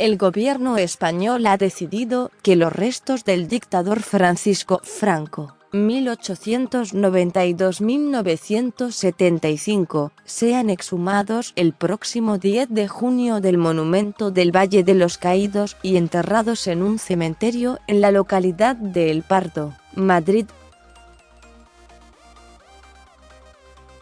el gobierno español ha decidido que los restos del dictador Francisco Franco, 1892-1975, sean exhumados el próximo 10 de junio del monumento del Valle de los Caídos y enterrados en un cementerio en la localidad de El Pardo, Madrid.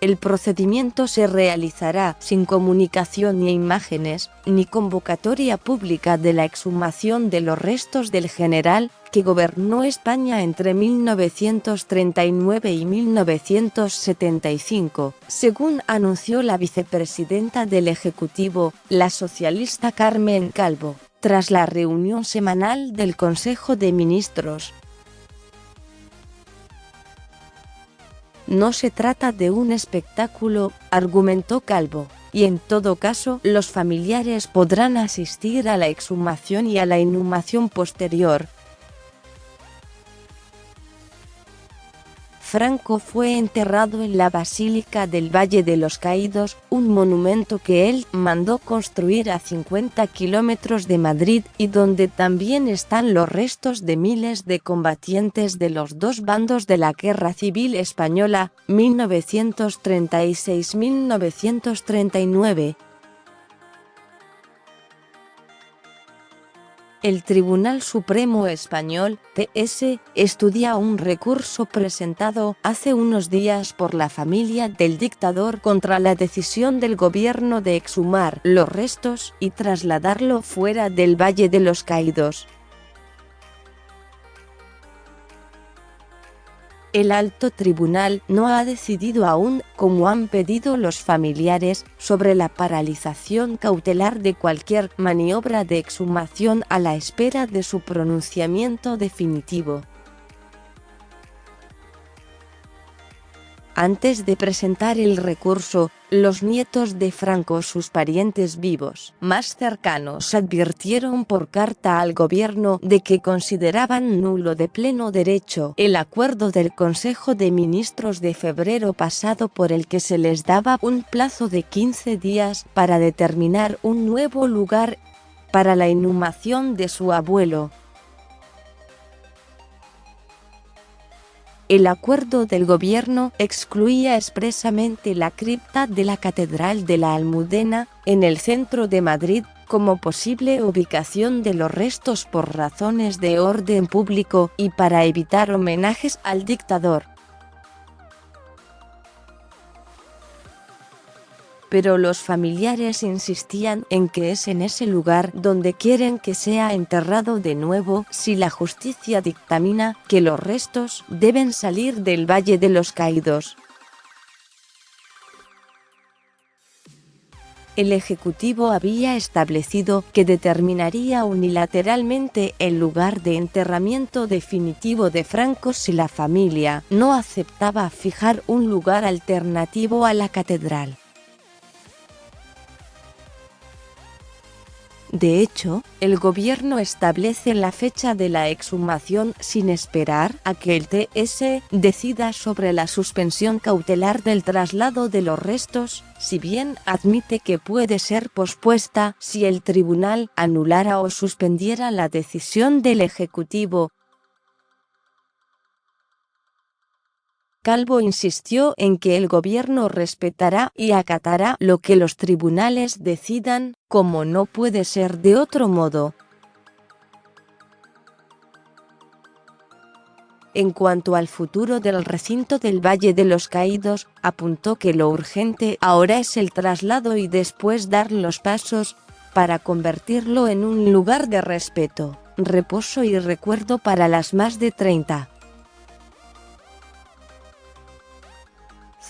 El procedimiento se realizará sin comunicación ni imágenes, ni convocatoria pública de la exhumación de los restos del general, que gobernó España entre 1939 y 1975, según anunció la vicepresidenta del Ejecutivo, la socialista Carmen Calvo, tras la reunión semanal del Consejo de Ministros. No se trata de un espectáculo, argumentó Calvo, y en todo caso los familiares podrán asistir a la exhumación y a la inhumación posterior. Franco fue enterrado en la Basílica del Valle de los Caídos, un monumento que él mandó construir a 50 kilómetros de Madrid y donde también están los restos de miles de combatientes de los dos bandos de la Guerra Civil Española, 1936-1939. El Tribunal Supremo Español, TS, estudia un recurso presentado hace unos días por la familia del dictador contra la decisión del gobierno de exhumar los restos y trasladarlo fuera del Valle de los Caídos. El alto tribunal no ha decidido aún, como han pedido los familiares, sobre la paralización cautelar de cualquier maniobra de exhumación a la espera de su pronunciamiento definitivo. Antes de presentar el recurso, los nietos de Franco, sus parientes vivos más cercanos, advirtieron por carta al gobierno de que consideraban nulo de pleno derecho el acuerdo del Consejo de Ministros de febrero pasado por el que se les daba un plazo de 15 días para determinar un nuevo lugar para la inhumación de su abuelo. El acuerdo del gobierno excluía expresamente la cripta de la Catedral de la Almudena, en el centro de Madrid, como posible ubicación de los restos por razones de orden público y para evitar homenajes al dictador. Pero los familiares insistían en que es en ese lugar donde quieren que sea enterrado de nuevo si la justicia dictamina que los restos deben salir del Valle de los Caídos. El Ejecutivo había establecido que determinaría unilateralmente el lugar de enterramiento definitivo de Franco si la familia no aceptaba fijar un lugar alternativo a la catedral. De hecho, el gobierno establece la fecha de la exhumación sin esperar a que el TS decida sobre la suspensión cautelar del traslado de los restos, si bien admite que puede ser pospuesta si el tribunal anulara o suspendiera la decisión del Ejecutivo. Calvo insistió en que el gobierno respetará y acatará lo que los tribunales decidan, como no puede ser de otro modo. En cuanto al futuro del recinto del Valle de los Caídos, apuntó que lo urgente ahora es el traslado y después dar los pasos para convertirlo en un lugar de respeto, reposo y recuerdo para las más de 30.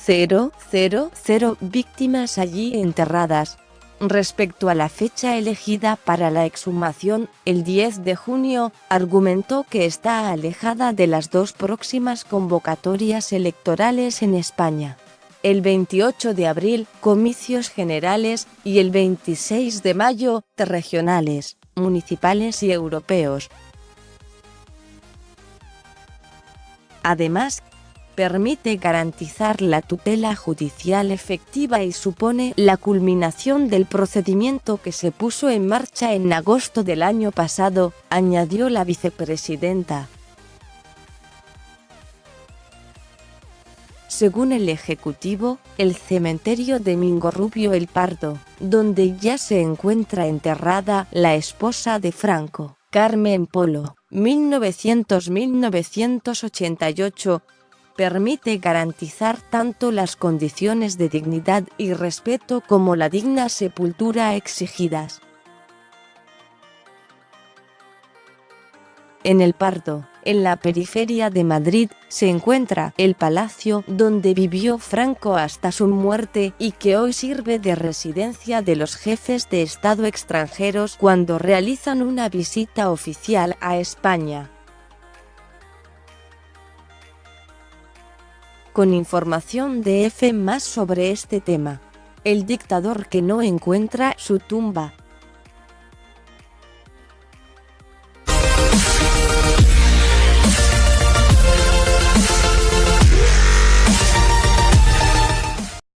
000 víctimas allí enterradas. Respecto a la fecha elegida para la exhumación, el 10 de junio, argumentó que está alejada de las dos próximas convocatorias electorales en España. El 28 de abril, comicios generales, y el 26 de mayo, regionales, municipales y europeos. Además, permite garantizar la tutela judicial efectiva y supone la culminación del procedimiento que se puso en marcha en agosto del año pasado, añadió la vicepresidenta. Según el Ejecutivo, el cementerio de Mingorrubio el Pardo, donde ya se encuentra enterrada la esposa de Franco, Carmen Polo, 1900-1988, permite garantizar tanto las condiciones de dignidad y respeto como la digna sepultura exigidas. En el Pardo, en la periferia de Madrid, se encuentra el palacio donde vivió Franco hasta su muerte y que hoy sirve de residencia de los jefes de Estado extranjeros cuando realizan una visita oficial a España. Con información de F+ sobre este tema. El dictador que no encuentra su tumba.